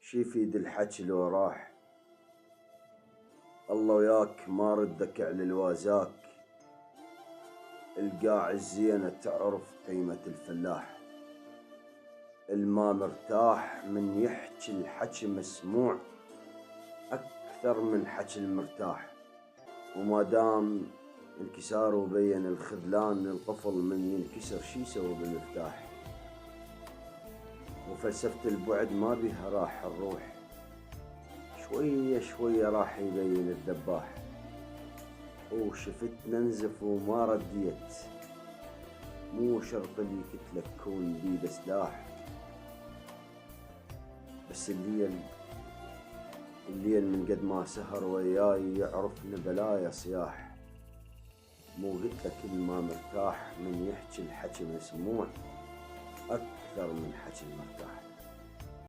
شي يفيد الحكي لو راح؟ الله وياك ما ردك على الوازاك. القاع الزينة تعرف قيمة الفلاح. الما مرتاح من يحكي الحكي مسموع أكثر من حكي المرتاح. وما دام انكسار وبين الخذلان للقفل من ينكسر شي يسوي بالمفتاح. وفلسفة البعد ما بيها راح الروح، شوية شوية راح يبين الذباح. وشفت ننزف وما رديت، مو شرط اللي كتلك كون بيده سلاح. بس الليل من قد ما سهر وياي يعرفن بلايا صياح. مو قلتلك كل ما مرتاح من يحكي الحكي مسموع أكثر من حكي المرتاح.